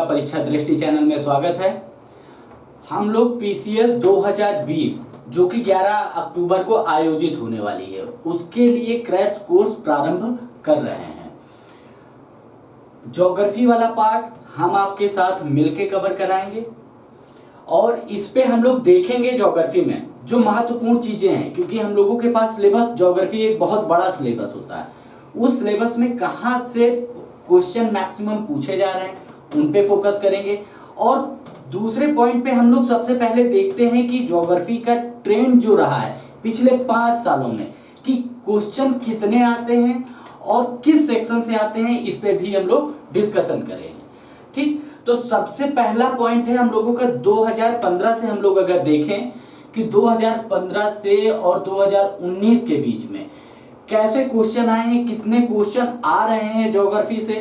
परीक्षा दृष्टि चैनल में स्वागत है। हम लोग पीसीएस 2020 जो कि 11 अक्टूबर को आयोजित होने वाली है उसके लिए क्रैश कोर्स प्रारंभ कर रहे हैं। ज्योग्राफी वाला पार्ट हम आपके साथ मिलके कवर कराएंगे और इस पे हम लोग देखेंगे ज्योग्राफी में जो महत्वपूर्ण चीजें हैं, क्योंकि हम लोगों के पास सिलेबस ज्योग्राफी एक बहुत बड़ा सिलेबस होता है। उस सिलेबस में कहाँ से क्वेश्चन मैक्सिमम पूछे जा रहे हैं उन पे फोकस करेंगे। और दूसरे पॉइंट पे हम लोग सबसे पहले देखते हैं कि ज्योग्राफी का ट्रेंड जो रहा है पिछले 5 सालों में कि क्वेश्चन कितने आते हैं और किस सेक्शन से आते हैं, इस पे भी हम लोग डिस्कशन करेंगे। ठीक, तो सबसे पहला पॉइंट है हम लोगों का 2015 से हम लोग अगर देखें कि 2015 से और 2019 के बीच में कैसे क्वेश्चन आए हैं, कितने क्वेश्चन आ रहे हैं ज्योग्राफी से,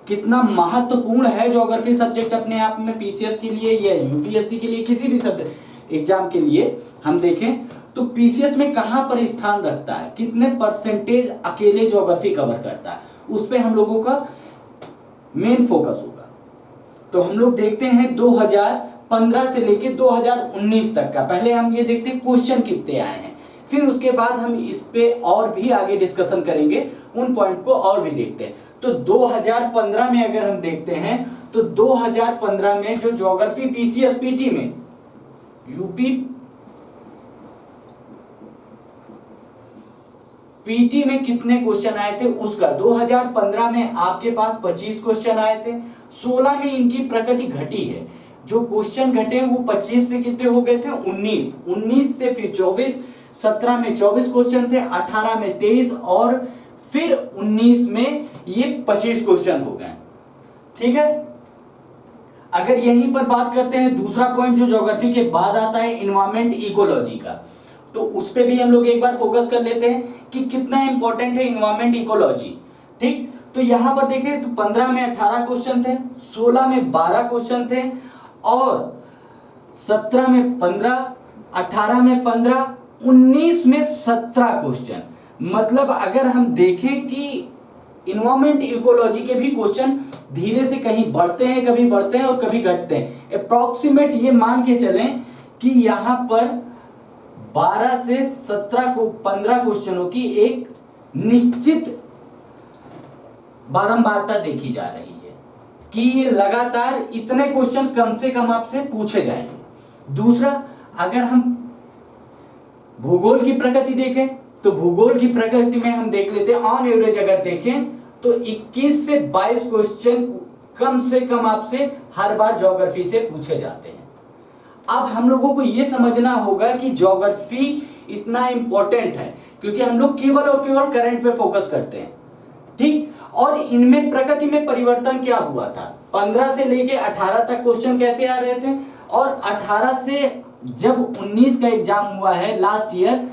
कितना महत्वपूर्ण है ज्योग्राफी सब्जेक्ट अपने आप में पीसीएस के लिए या यूपीएससी के लिए, किसी भी सब्जेक्ट एग्जाम के लिए हम देखें तो पीसीएस में कहां पर स्थान रखता है, कितने परसेंटेज अकेले ज्योग्राफी कवर करता है, उस पे हम लोगों का मेन फोकस होगा। तो हम लोग देखते हैं 2015 से लेके 2019 तक का। पहले हम ये देखते हैं क्वेश्चन कितने आए हैं, फिर उसके बाद हम इस पे और भी आगे डिस्कशन करेंगे, उन पॉइंट को और भी देखते हैं। तो 2015 में अगर हम देखते हैं तो 2015 में जो ज्योग्राफी पीसीएस पीटी में यूपी पीटी में कितने क्वेश्चन आए थे उसका 2015 में आपके पास 25 क्वेश्चन आए थे। 16 में इनकी प्रकृति घटी है, जो क्वेश्चन घटे वो 25 से कितने हो गए थे 19 से फिर 24, 17 में 24 क्वेश्चन थे, 18 में 23 और फिर 19 में ये 25 क्वेश्चन हो गए। ठीक है, अगर यहीं पर बात करते हैं दूसरा पॉइंट जो ज्योग्राफी के बाद आता है एनवायरमेंट इकोलॉजी का, तो उस पे भी हम लोग एक बार फोकस कर लेते हैं कि कितना इंपॉर्टेंट है एनवायरमेंट इकोलॉजी। ठीक, तो यहां पर देखें तो 15 में 18 क्वेश्चन थे, 16 में 12 क्वेश्चन थे और 17 में 15, 18 में 15, 19 में 17 क्वेश्चन। मतलब अगर हम देखें कि इन्वायरमेंट इकोलॉजी के भी क्वेश्चन धीरे से कहीं बढ़ते हैं, कभी बढ़ते हैं और कभी घटते हैं। अप्रॉक्सीमेट ये मान के चलें कि यहां पर 12 से 17 को 15 क्वेश्चनों की एक निश्चित बारंबारता देखी जा रही है कि ये लगातार इतने क्वेश्चन कम से कम आपसे पूछे जाएंगे। दूसरा, अगर हम भूगोल की प्रकृति देखें तो भूगोल की प्रकृति में हम देख लेते हैं ऑन एवरेज अगर देखें तो 21 से 22 क्वेश्चन कम से कम आपसे हर बार ज्योग्राफी से पूछे जाते हैं। अब हम लोगों को यह समझना होगा कि ज्योग्राफी इतना इंपॉर्टेंट है क्योंकि हम लोग केवल और केवल करंट पे फोकस करते हैं। ठीक, और इनमें प्रकृति में परिवर्तन क्या हुआ था, 15 से लेके 18 तक क्वेश्चन कैसे आ रहे थे और 18 से जब 19 का एग्जाम हुआ है लास्ट ईयर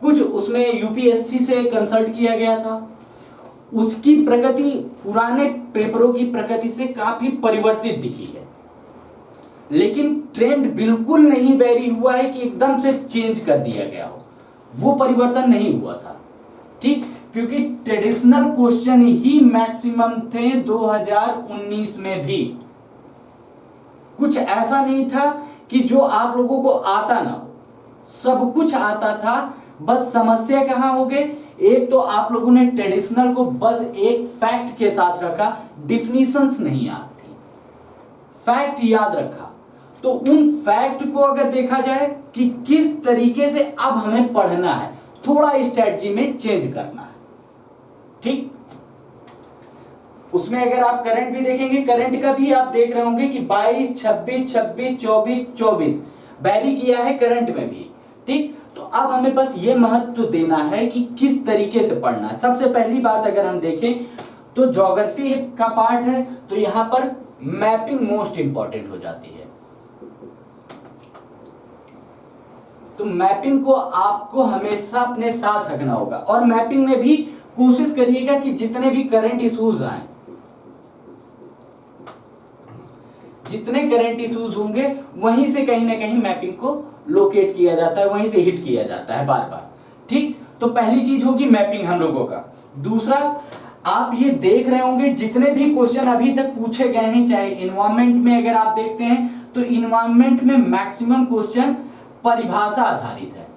कुछ उसमें यूपीएससी से कंसल्ट किया गया था, उसकी प्रकृति पुराने पेपरों की प्रकृति से काफी परिवर्तित दिखी है, लेकिन ट्रेंड बिल्कुल नहीं वेरी हुआ है कि एकदम से चेंज कर दिया गया हो, वो परिवर्तन नहीं हुआ था। ठीक, क्योंकि ट्रेडिशनल क्वेश्चन ही मैक्सिमम थे 2019 में भी। कुछ ऐसा नहीं था कि जो आप लोगों को आता ना हो, सब कुछ आता था। बस समस्या कहां हो गए, एक तो आप लोगों ने ट्रेडिशनल को बस एक फैक्ट के साथ रखा, डिफिनीशंस नहीं आती, फैक्ट याद रखा। तो उन फैक्ट को अगर देखा जाए कि किस तरीके से अब हमें पढ़ना है, थोड़ा स्ट्रेटजी में चेंज करना है। ठीक, उसमें अगर आप करंट भी देखेंगे, करंट का भी आप देख रहे होंगे कि 22, 26, 26, 24, 24 वैरी किया है करंट में भी। ठीक, तो अब हमें बस ये महत्व देना है कि किस तरीके से पढ़ना है। सबसे पहली बात अगर हम देखें तो ज्योग्राफी का पार्ट है तो यहां पर मैपिंग मोस्ट इंपॉर्टेंट हो जाती है। तो मैपिंग को आपको हमेशा अपने साथ रखना होगा और मैपिंग में भी कोशिश करिएगा कि जितने भी करंट इश्यूज आए, जितने करंट इश्यूज होंगे वहीं से कहीं ना कहीं मैपिंग को लोकेट किया जाता है, वहीं से हिट किया जाता है बार बार। ठीक, तो पहली चीज होगी मैपिंग हम लोगों का। दूसरा, आप ये देख रहे होंगे जितने भी क्वेश्चन अभी तक पूछे गए हैं, चाहे इन्वायरमेंट में अगर आप देखते हैं तो इन्वायरमेंट में मैक्सिमम क्वेश्चन परिभाषा आधारित है।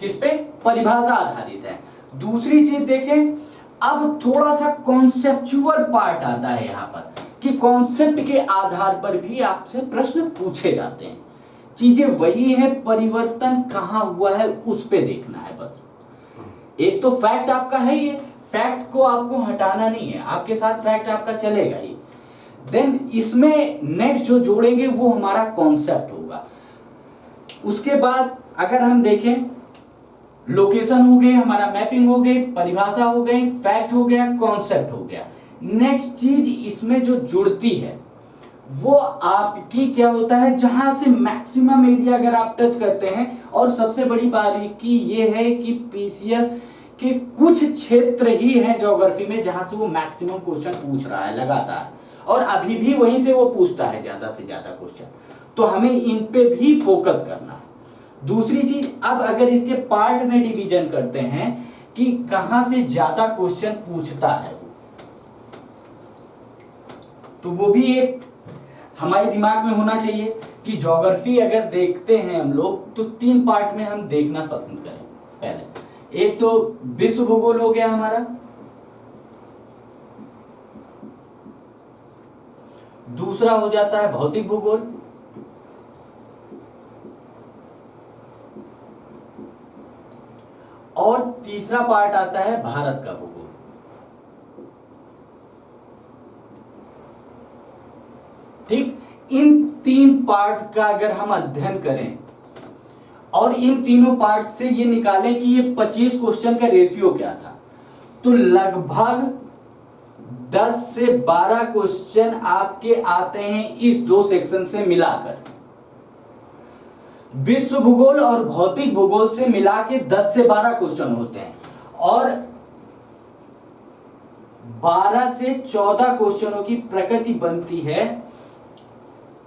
किस पे? परिभाषा आधारित है। दूसरी चीज देखें, अब थोड़ा सा कॉन्सेप्चुअल पार्ट आता है यहां पर कि कॉन्सेप्ट के आधार पर भी आपसे प्रश्न पूछे जाते हैं। चीजें वही है, परिवर्तन कहां हुआ है उस पे देखना है बस। एक तो फैक्ट आपका है, ये फैक्ट को आपको हटाना नहीं है, आपके साथ फैक्ट आपका चलेगा ही। देन इसमें नेक्स्ट जो जोड़ेंगे वो हमारा कॉन्सेप्ट होगा। उसके बाद अगर हम देखें, लोकेशन हो गए, हमारा मैपिंग हो गई, परिभाषा हो गई, फैक्ट हो गया, कॉन्सेप्ट हो गया। नेक्स्ट चीज इसमें जो जुड़ती है वो आपकी क्या होता है, जहां से मैक्सिमम एरिया अगर आप टच करते हैं। और सबसे बड़ी बारीकी ये है कि पीसीएस के कुछ क्षेत्र ही हैं ज्योग्राफी में जहां से वो मैक्सिमम क्वेश्चन पूछ रहा है लगातार, और अभी भी वहीं से वो पूछता है ज्यादा से ज्यादा क्वेश्चन, तो हमें इन पे भी फोकस करना है। दूसरी चीज, अब अगर इसके पार्ट में डिवीजन करते हैं कि कहां से ज्यादा क्वेश्चन पूछता है, तो वो भी एक हमारे दिमाग में होना चाहिए कि ज्योग्राफी अगर देखते हैं हम लोग तो 3 पार्ट में हम देखना पसंद करें। पहले एक तो विश्व भूगोल हो गया हमारा, दूसरा हो जाता है भौतिक भूगोल, और तीसरा पार्ट आता है भारत का भूगोल। ठीक, इन 3 पार्ट का अगर हम अध्ययन करें और इन तीनों पार्ट से ये निकालें कि ये 25 क्वेश्चन का रेशियो क्या था, तो लगभग 10 से 12 क्वेश्चन आपके आते हैं इस 2 सेक्शन से मिलाकर। विश्व भूगोल और भौतिक भूगोल से मिला के 10 से 12 क्वेश्चन होते हैं, और 12 से 14 क्वेश्चनों की प्रकृति बनती है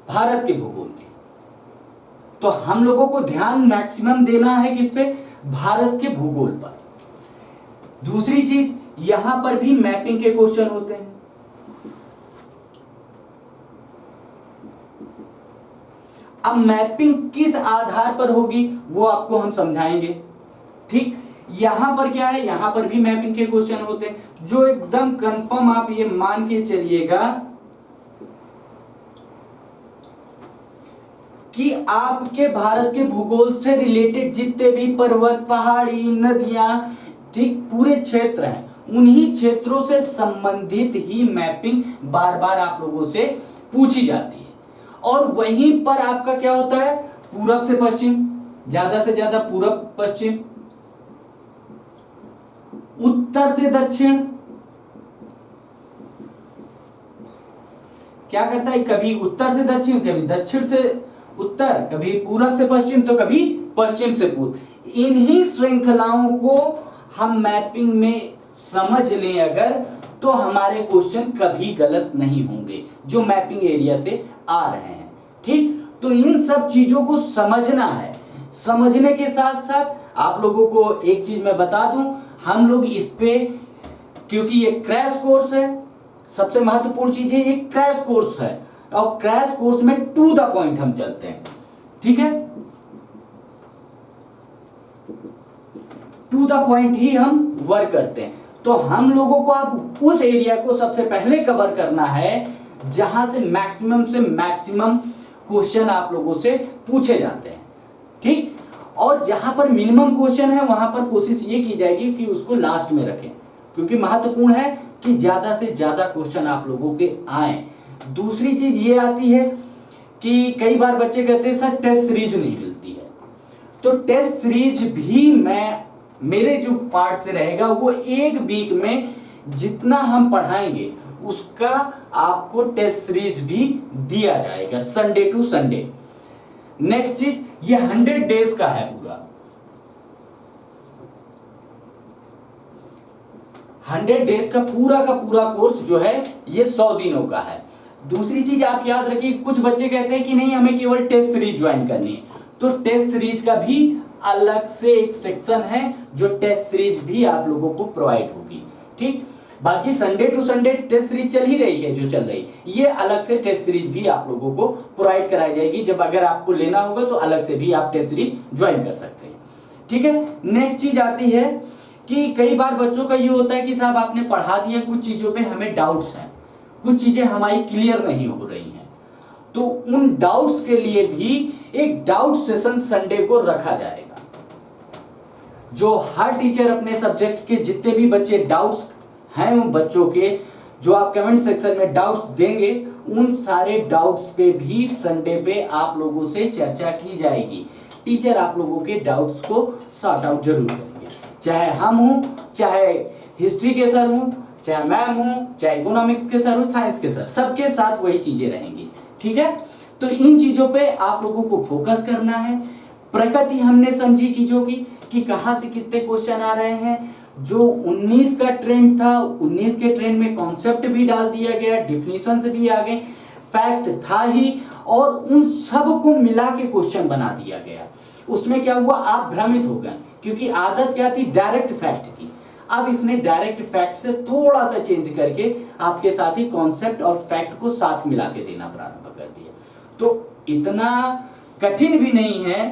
भारत के भूगोल की। तो हम लोगों को ध्यान मैक्सिमम देना है किस पे? भारत के भूगोल पर। दूसरी चीज, यहां पर भी मैपिंग के क्वेश्चन होते हैं। अब मैपिंग किस आधार पर होगी वो आपको हम समझाएंगे। ठीक, यहां पर क्या है, यहां पर भी मैपिंग के क्वेश्चन होते हैं, जो एकदम कंफर्म आप ये मान के चलिएगा कि आपके भारत के भूगोल से रिलेटेड जितने भी पर्वत, पहाड़ी, नदियां, ठीक, पूरे क्षेत्र हैं, उन्हीं क्षेत्रों से संबंधित ही मैपिंग बार बार आप लोगों से पूछी जाती है। और वहीं पर आपका क्या होता है, पूरब से पश्चिम, ज्यादा से ज्यादा पूरब पश्चिम, उत्तर से दक्षिण, क्या करता है, कभी उत्तर से दक्षिण, कभी दक्षिण से उत्तर, कभी पूरब से पश्चिम, तो कभी पश्चिम से पूर्व। इन्हीं श्रृंखलाओं को हम मैपिंग में समझ लें अगर, तो हमारे क्वेश्चन कभी गलत नहीं होंगे जो मैपिंग एरिया से आ रहे हैं। ठीक, तो इन सब चीजों को समझना है। समझने के साथ साथ आप लोगों को एक चीज मैं बता दूं, हम लोग इस पे, क्योंकि ये क्रैश कोर्स है, सबसे महत्वपूर्ण चीज है ये क्रैश कोर्स है, और क्रैश कोर्स में टू द पॉइंट हम चलते हैं। ठीक है, टू द पॉइंट ही हम वर्क करते हैं। तो हम लोगों को अब उस एरिया को सबसे पहले कवर करना है जहां से मैक्सिमम क्वेश्चन आप लोगों से पूछे जाते हैं। ठीक, और जहां पर मिनिमम क्वेश्चन है वहां पर कोशिश ये की जाएगी कि उसको लास्ट में रखें, क्योंकि महत्वपूर्ण है कि ज्यादा से ज्यादा क्वेश्चन आप लोगों के आए। दूसरी चीज ये आती है कि कई बार बच्चे कहते हैं सर टेस्ट सीरीज नहीं मिलती है, तो टेस्ट सीरीज भी मेरे जो पार्ट से रहेगा वो एक वीक में जितना हम पढ़ाएंगे उसका आपको टेस्ट सीरीज भी दिया जाएगा, संडे टू संडे। नेक्स्ट चीज, ये 100 डेज का है पूरा, 100 डेज का पूरा कोर्स जो है ये 100 दिनों का है। दूसरी चीज आप याद रखिए, कुछ बच्चे कहते हैं कि नहीं हमें केवल टेस्ट सीरीज ज्वाइन करनी है, तो टेस्ट सीरीज का भी अलग से एक सेक्शन है जो टेस्ट सीरीज भी आप लोगों को प्रोवाइड होगी। ठीक, बाकी Sunday to Sunday test series चल ही रही है जो चल रही, ये अलग से टेस्ट सीरीज भी आप लोगों को प्रोवाइड कराई जाएगी। जब अगर आपको लेना होगा तो अलग से भी आप टेस्ट सीरीज ज्वाइन कर सकते हैं। ठीक है, नेक्स्ट चीज आती है कि कई बार बच्चों का ये होता है कि साहब आपने पढ़ा दिया, कुछ चीजों पे हमें डाउट्स हैं, कुछ चीजें हमारी क्लियर नहीं हो रही हैं, तो उन डाउट्स के लिए भी एक डाउट सेशन संडे को रखा जाएगा। जो हर टीचर अपने सब्जेक्ट के जितने भी बच्चे डाउट्स हैं उन बच्चों के, जो आप कमेंट सेक्शन में डाउट्स देंगे, उन सारे डाउट्स पे भी संडे पे आप लोगों से चर्चा की जाएगी। टीचर आप लोगों के डाउट्स को सॉर्ट आउट जरूर करेंगे, चाहे हम हूं, चाहे हिस्ट्री के सर हूं, चाहे मैम हूं, चाहे इकोनॉमिक्स के सर हूं, साइंस के सर, सबके साथ वही चीजें रहेंगी। ठीक है, तो इन चीजों पे आप लोगों को फोकस करना है। प्रकृति हमने समझी चीजों की कि कहां से कितने क्वेश्चन आ रहे हैं। जो 19 का ट्रेंड था, 19 के ट्रेंड में कॉन्सेप्ट भी डाल दिया गया, डिफिनीशन से भी आ गए, फैक्ट था ही, और उन सब को मिला के क्वेश्चन बना दिया गया। उसमें क्या हुआ, आप भ्रमित हो गए, क्योंकि आदत क्या थी डायरेक्ट फैक्ट की। अब इसने डायरेक्ट फैक्ट से थोड़ा सा चेंज करके आपके साथ ही कॉन्सेप्ट और फैक्ट को साथ मिला के देना प्रारंभ कर दिया। तो इतना कठिन भी नहीं है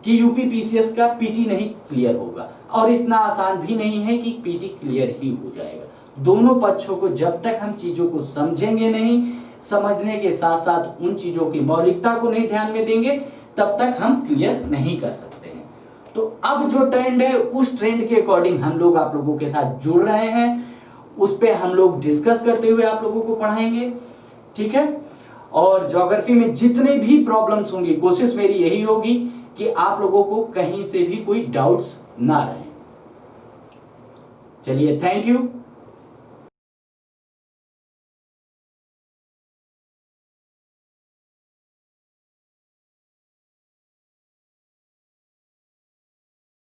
कि यूपी पीसीएस का पीटी नहीं क्लियर होगा, और इतना आसान भी नहीं है कि पीटी क्लियर ही हो जाएगा। दोनों पक्षों को जब तक हम चीजों को समझेंगे नहीं, समझने के साथ साथ उन चीजों की मौलिकता को नहीं ध्यान में देंगे, तब तक हम क्लियर नहीं कर सकते हैं। तो अब जो ट्रेंड है, उस ट्रेंड के अकॉर्डिंग हम लोग आप लोगों के साथ जुड़ रहे हैं, उस पे हम लोग डिस्कस करते हुए आप लोगों को पढ़ाएंगे। ठीक है, और ज्योग्राफी में जितने भी प्रॉब्लम्स होंगी, कोशिश मेरी यही होगी कि आप लोगों को कहीं से भी कोई डाउट्स ना रहे। चलिए, थैंक यू।